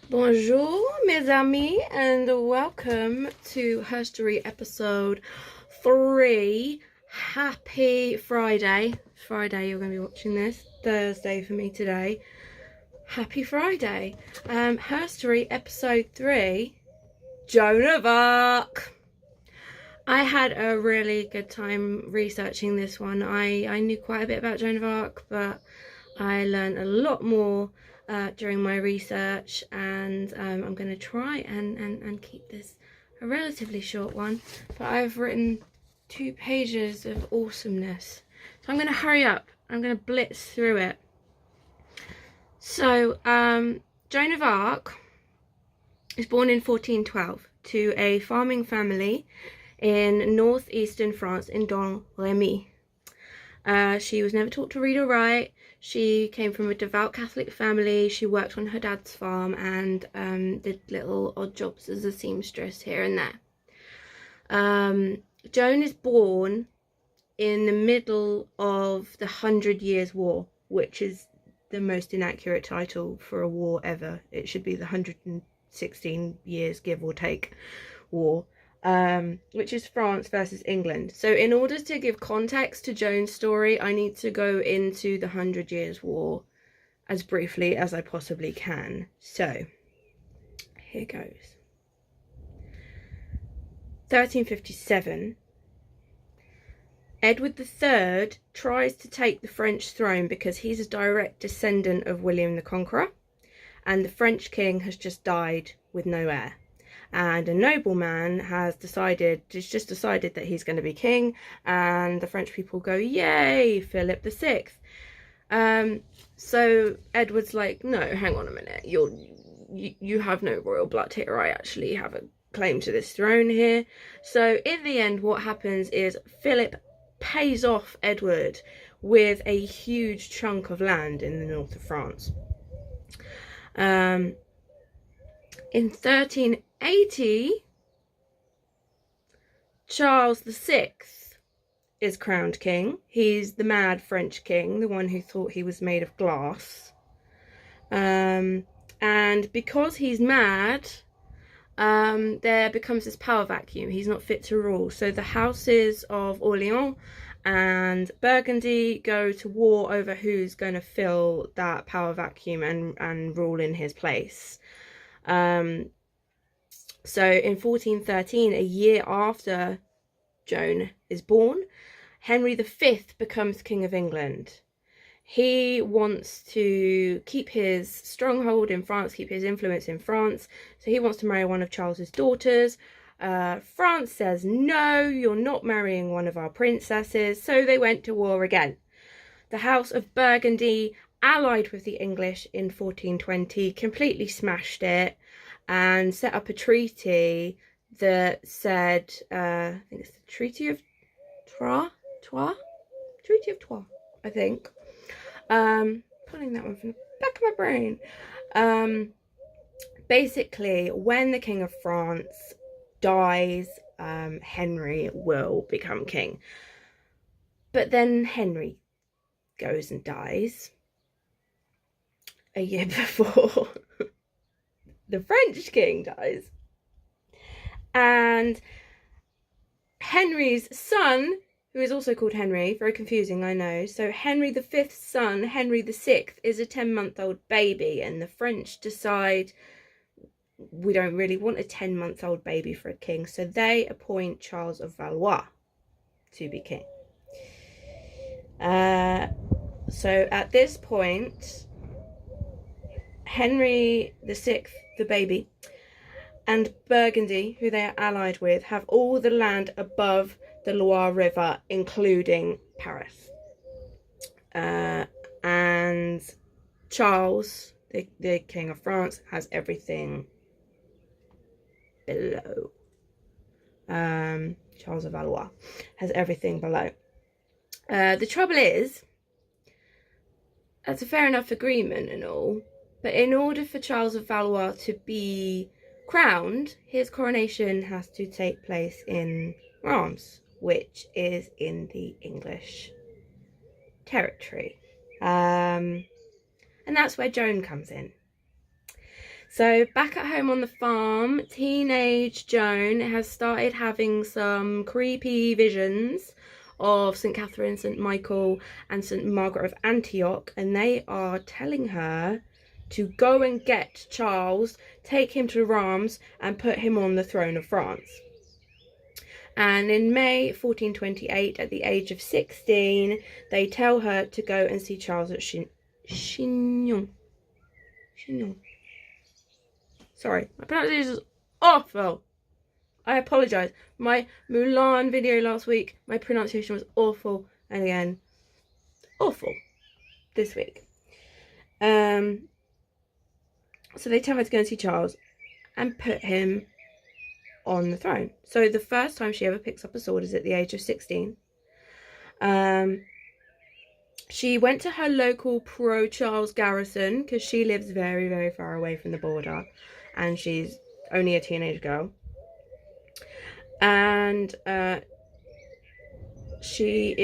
Bonjour, mes amis, and welcome to Herstory episode 3. Happy Friday. Friday, you're going to be watching this. Thursday for me today. Happy Friday. Herstory episode 3, Joan of Arc. I had a really good time researching this one. I knew quite a bit about Joan of Arc, but I learned a lot more during my research, and I'm going to try and keep this a relatively short one, but I've written 2 pages of awesomeness, so I'm going to hurry up. I'm going to blitz through it. So Joan of Arc was born in 1412 to a farming family in northeastern France in Domremy. She was never taught to read or write. She came from a devout Catholic family. She worked on her dad's farm and did little odd jobs as a seamstress here and there. Joan is born in the middle of the 100 Years' War, which is the most inaccurate title for a war ever. It should be the 116 years, give or take, war. Which is France versus England. So in order to give context to Joan's story, I need to go into the 100 Years' War as briefly as I possibly can. So here goes. 1357. Edward III tries to take the French throne because he's a direct descendant of William the Conqueror, and the French king has just died with no heir. And a nobleman has just decided that he's going to be king, and the French people go, yay, Philip VI. So Edward's like, no, hang on a minute, you have no royal blood here. I actually have a claim to this throne here. So in the end, what happens is Philip pays off Edward with a huge chunk of land in the north of France. In 1380, Charles VI is crowned king. He's the mad French king, the one who thought he was made of glass. And because he's mad, there becomes this power vacuum. He's not fit to rule. So the houses of Orleans and Burgundy go to war over who's going to fill that power vacuum and rule in his place. So in 1413, a year after Joan is born, Henry V becomes King of England. He wants to keep his stronghold in France, keep his influence in France, so he wants to marry one of Charles's daughters. France says, no, you're not marrying one of our princesses, so they went to war again. The House of Burgundy allied with the English in 1420, completely smashed it, and set up a treaty that said, I think it's the Treaty of Troyes, I think. Pulling that one from the back of my brain. Basically, when the King of France dies, Henry will become king. But then Henry goes and dies a year before the French king dies. And Henry's son, who is also called Henry, very confusing, I know. So Henry V's son, Henry VI, is a 10-month-old baby, and the French decide, we don't really want a 10-month-old baby for a king, so they appoint Charles of Valois to be king. So at this point, Henry VI, the baby, and Burgundy, who they are allied with, have all the land above the Loire River, including Paris. And Charles, the King of France, has everything below. Charles of Valois has everything below. The trouble is, that's a fair enough agreement and all, but in order for Charles of Valois to be crowned, his coronation has to take place in Reims, which is in the English territory. And that's where Joan comes in. So back at home on the farm, teenage Joan has started having some creepy visions of St. Catherine, St. Michael and St. Margaret of Antioch, and they are telling her to go and get Charles, take him to Reims and put him on the throne of France. And in May 1428, at the age of 16, they tell her to go and see Charles at Chinon. Sorry, my pronunciation is awful. I apologise. My Mulan video last week, my pronunciation was awful. And again, awful this week. So they tell her to go and see Charles and put him on the throne. So the first time she ever picks up a sword is at the age of 16. She went to her local pro-Charles garrison because she lives very, very far away from the border. And she's only a teenage girl. And she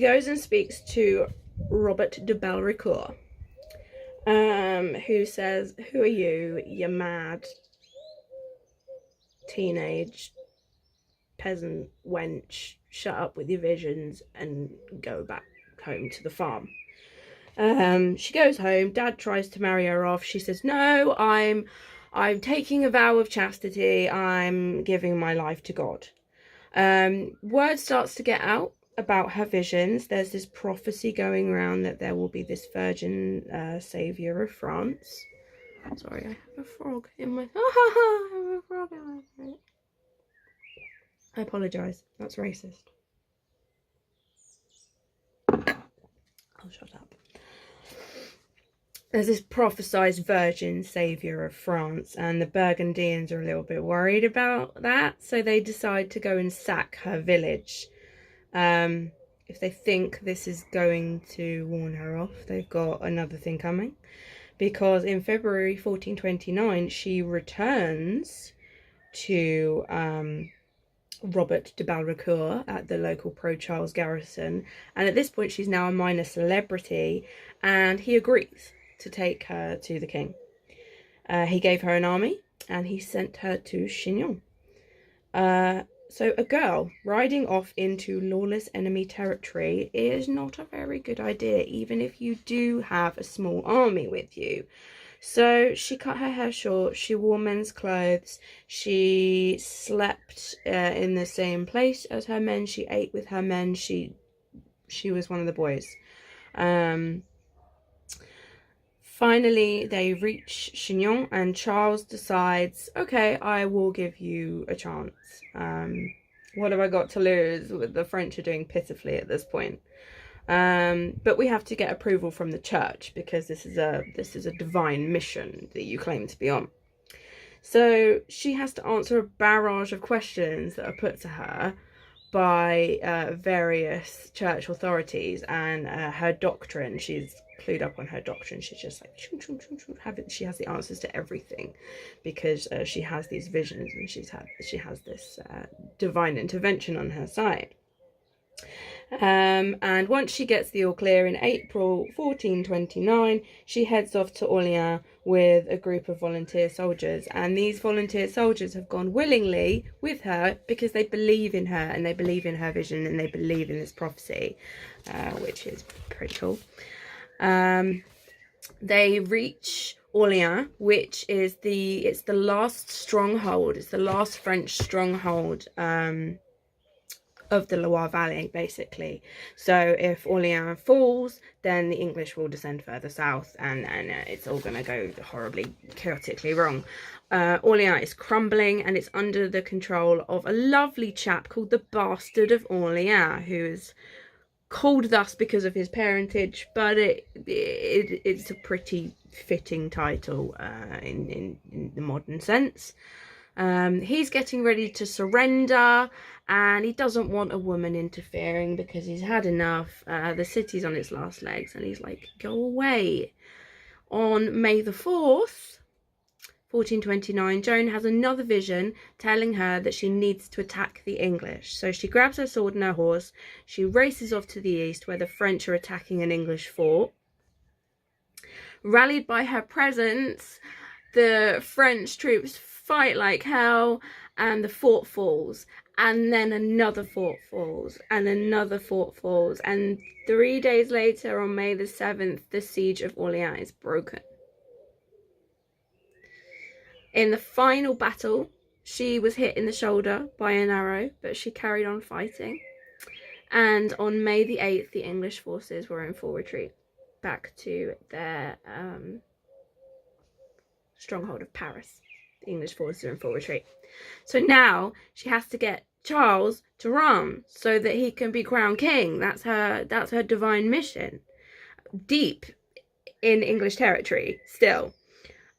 goes and speaks to Robert de Belricourt, who says, "Who are you, you mad teenage peasant wench? Shut up with your visions and go back home to the farm." She goes home. Dad tries to marry her off. She says, "No, I'm taking a vow of chastity. I'm giving my life to God." Word starts to get out about her visions. There's this prophecy going around that there will be this virgin saviour of France. Sorry, I have a frog in my... I have a frog in my throat. I apologise. That's racist. I'll shut up. There's this prophesied virgin saviour of France, and the Burgundians are a little bit worried about that, so they decide to go and sack her village. If they think this is going to warn her off, they've got another thing coming, because in February 1429 she returns to Robert de Belricourt at the local pro-Charles garrison, and at this point she's now a minor celebrity, and he agrees to take her to the king. He gave her an army and he sent her to Chinon. So a girl riding off into lawless enemy territory is not a very good idea, even if you do have a small army with you. So she cut her hair short, she wore men's clothes, she slept in the same place as her men, she ate with her men, she was one of the boys. Finally, they reach Chinon and Charles decides, okay, I will give you a chance. What have I got to lose? The French are doing pitifully at this point. But we have to get approval from the church because this is a divine mission that you claim to be on. So she has to answer a barrage of questions that are put to her by various church authorities, and her doctrine, she's clued up on her doctrine. She's just like she has the answers to everything because she has these visions and she has this divine intervention on her side. And once she gets the all clear in April 1429, she heads off to Orleans with a group of volunteer soldiers, and these volunteer soldiers have gone willingly with her because they believe in her and they believe in her vision and they believe in this prophecy, which is pretty cool. They reach Orleans, which is the last stronghold. It's the last French stronghold of the Loire Valley, basically. So if Orleans falls, then the English will descend further south, and it's all going to go horribly, chaotically wrong. Orleans is crumbling, and it's under the control of a lovely chap called the Bastard of Orleans, who is called thus because of his parentage, but it's a pretty fitting title in the modern sense. He's getting ready to surrender, and he doesn't want a woman interfering because he's had enough. The city's on its last legs, and he's like, go away. On May the 4th, 1429, Joan has another vision telling her that she needs to attack the English. So she grabs her sword and her horse, she races off to the east where the French are attacking an English fort. Rallied by her presence, the French troops fight like hell, and the fort falls. And then another fort falls, and another fort falls. And 3 days later, on May the 7th, the siege of Orleans is broken. In the final battle, she was hit in the shoulder by an arrow, but she carried on fighting. And on May the 8th, the English forces were in full retreat back to their stronghold of Paris. The English forces are in full retreat. So now she has to get Charles to Rome so that he can be crowned king. That's her divine mission. Deep in English territory still.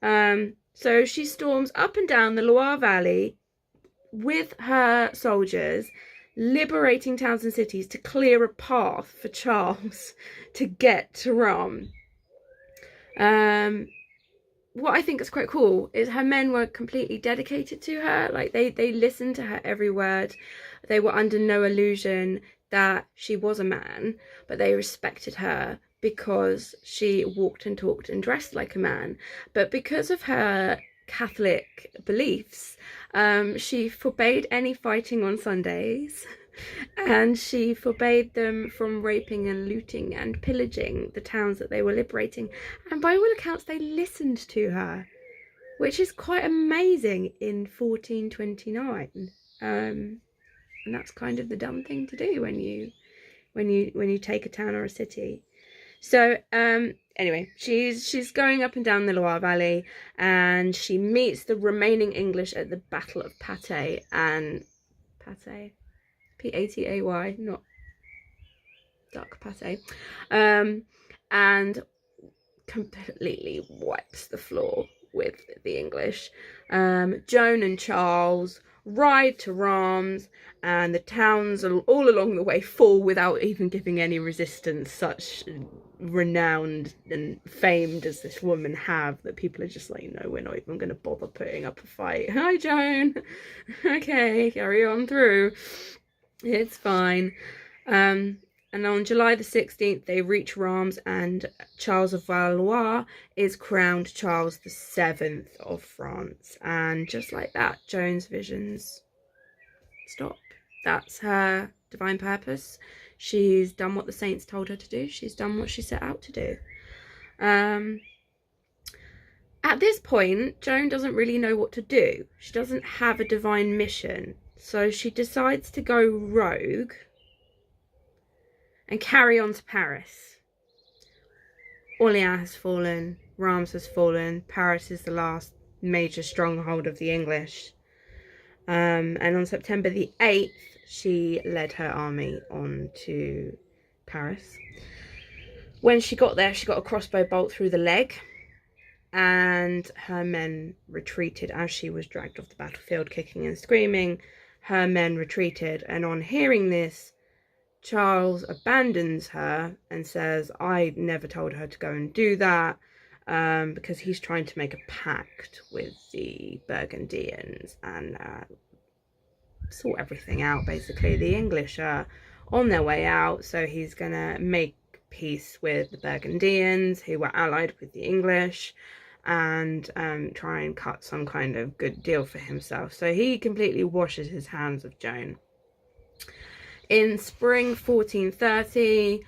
So she storms up and down the Loire Valley with her soldiers, liberating towns and cities to clear a path for Charles to get to Rome. What I think is quite cool is her men were completely dedicated to her. Like they listened to her every word. They were under no illusion that she was a man, but they respected her because she walked and talked and dressed like a man. But because of her Catholic beliefs, she forbade any fighting on Sundays, and she forbade them from raping and looting and pillaging the towns that they were liberating. And by all accounts, they listened to her, which is quite amazing in 1429. And that's kind of the dumb thing to do when you take a town or a city. So anyway, she's going up and down the Loire Valley, and she meets the remaining English at the Battle of Patay, and Patay, P-A-T-A-Y, not duck pate, and completely wipes the floor with the English. Joan and Charles ride to Rheims, and the towns all along the way fall without even giving any resistance. Such renowned and famed as this woman have, that people are just like, no, we're not even going to bother putting up a fight. Hi, Joan. Okay, carry on through. It's fine. And on July the 16th, they reach Rheims, and Charles of Valois is crowned Charles the 7th of France. And just like that, Joan's visions stop. That's her divine purpose. She's done what the saints told her to do. She's done what she set out to do. At this point, Joan doesn't really know what to do. She doesn't have a divine mission. So she decides to go rogue and carry on to Paris. Orleans has fallen. Rheims has fallen. Paris is the last major stronghold of the English. And on September the 8th, she led her army on to Paris. When she got there, she got a crossbow bolt through the leg, and her men retreated as she was dragged off the battlefield, kicking and screaming. Her men retreated, and on hearing this, Charles abandons her and says, I never told her to go and do that, because he's trying to make a pact with the Burgundians and sort everything out. Basically, the English are on their way out, so he's gonna make peace with the Burgundians, who were allied with the English, and try and cut some kind of good deal for himself. So he completely washes his hands of Joan. In spring 1430,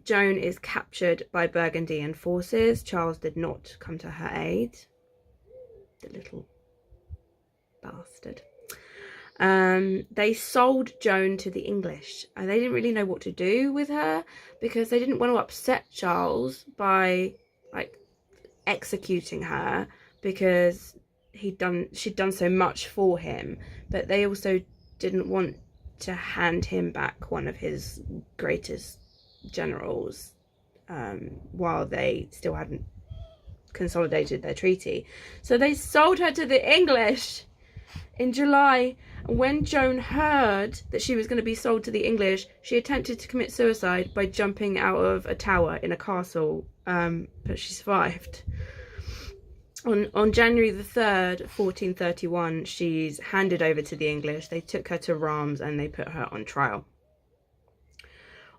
Joan is captured by Burgundian forces. Charles did not come to her aid. The little bastard. They sold Joan to the English. They didn't really know what to do with her, because they didn't want to upset Charles by executing her, because she'd done so much for him. But they also didn't want to hand him back one of his greatest generals while they still hadn't consolidated their treaty. So they sold her to the English in July. When Joan heard that she was going to be sold to the English, she attempted to commit suicide by jumping out of a tower in a castle, but she survived. On January the 3rd, 1431, she's handed over to the English. They took her to Rheims and they put her on trial.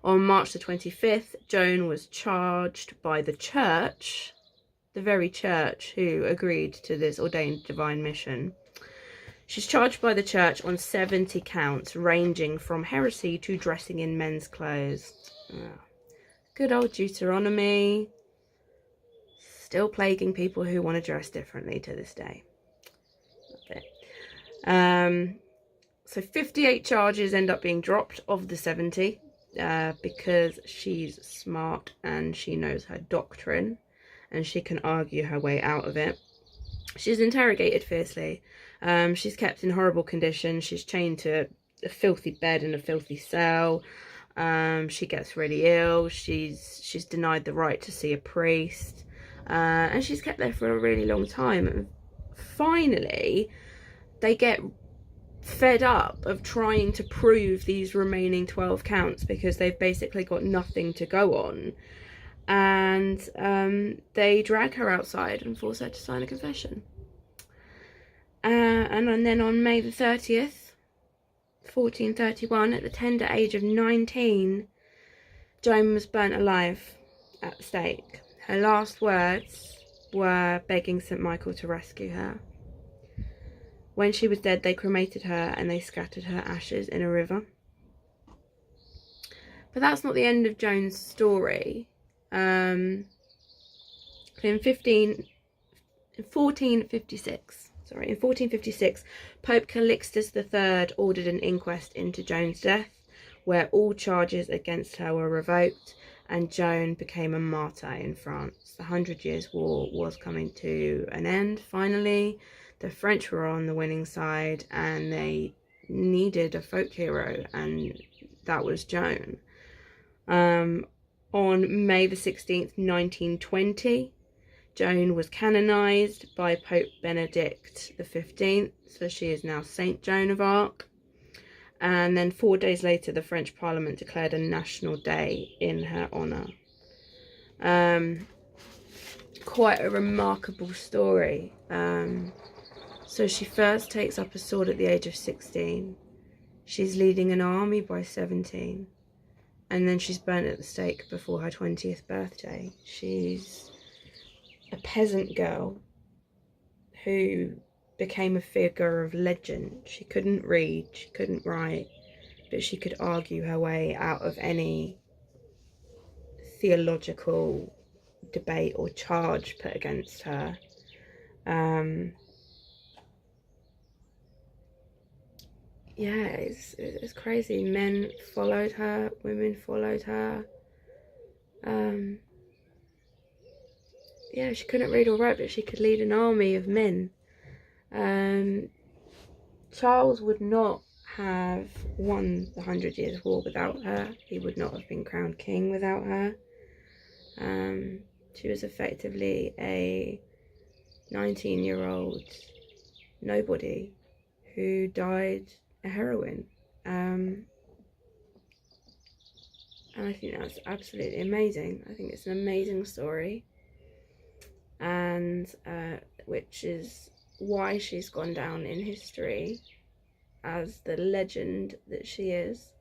On March the 25th, Joan was charged by the church, the very church who agreed to this ordained divine mission. She's charged by the church on 70 counts, ranging from heresy to dressing in men's clothes. Oh, good old Deuteronomy. Still plaguing people who want to dress differently to this day. That's it. So 58 charges end up being dropped of the 70 because she's smart and she knows her doctrine and she can argue her way out of it. She's interrogated fiercely. She's kept in horrible conditions. She's chained to a filthy bed in a filthy cell. She gets really ill. She's denied the right to see a priest. And she's kept there for a really long time. And finally, they get fed up of trying to prove these remaining 12 counts because they've basically got nothing to go on. And they drag her outside and force her to sign a confession. And then on May the 30th, 1431, at the tender age of 19, Joan was burnt alive at the stake. Her last words were begging St. Michael to rescue her. When she was dead, they cremated her and they scattered her ashes in a river. But that's not the end of Joan's story. In 1456, Pope Calixtus III ordered an inquest into Joan's death, where all charges against her were revoked, and Joan became a martyr in France. The 100 Years' War was coming to an end, finally. The French were on the winning side, and they needed a folk hero, and that was Joan. On May the 16th, 1920, Joan was canonised by Pope Benedict XV, so she is now Saint Joan of Arc. And then 4 days later, the French Parliament declared a national day in her honour. Quite a remarkable story. So she first takes up a sword at the age of 16. She's leading an army by 17. And then she's burnt at the stake before her 20th birthday. She's a peasant girl who became a figure of legend. She couldn't read, she couldn't write, but she could argue her way out of any theological debate or charge put against her. Yeah, it's crazy. Men followed her, women followed her. Yeah, she couldn't read or write, but she could lead an army of men. Charles would not have won the 100 Years' War without her. He would not have been crowned king without her. She was effectively a 19-year-old nobody who died a heroine. And I think that's absolutely amazing. I think it's an amazing story. And which is why she's gone down in history as the legend that she is,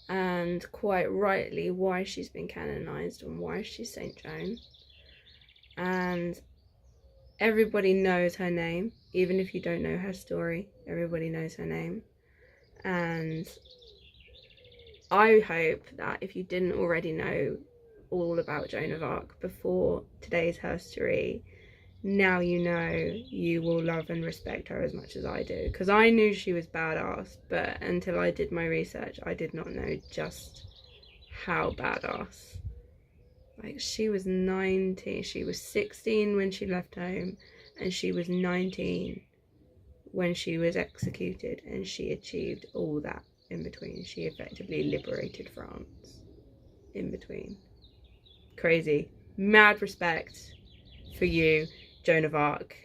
and quite rightly why she's been canonised and why she's Saint Joan. And everybody knows her name, even if you don't know her story. Everybody knows her name. And I hope that if you didn't already know all about Joan of Arc before today's Herstory, now you know you will love and respect her as much as I do. Because I knew she was badass, but until I did my research, I did not know just how badass. Like, she was 19, she was 16 when she left home, and she was 19 when she was executed, and she achieved all that in between. She effectively liberated France in between. Crazy. Mad respect for you, Joan of Arc.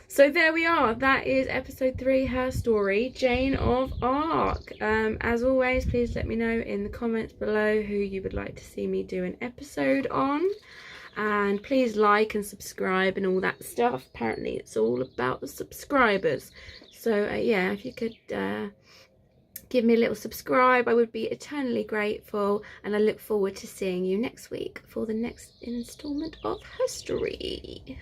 So there we are. That is episode 3, Herstory, Joan of Arc. As always, please let me know in the comments below who you would like to see me do an episode on. And please like and subscribe and all that stuff. Apparently it's all about the subscribers. So yeah, if you could give me a little subscribe. I would be eternally grateful, and I look forward to seeing you next week for the next installment of Herstory.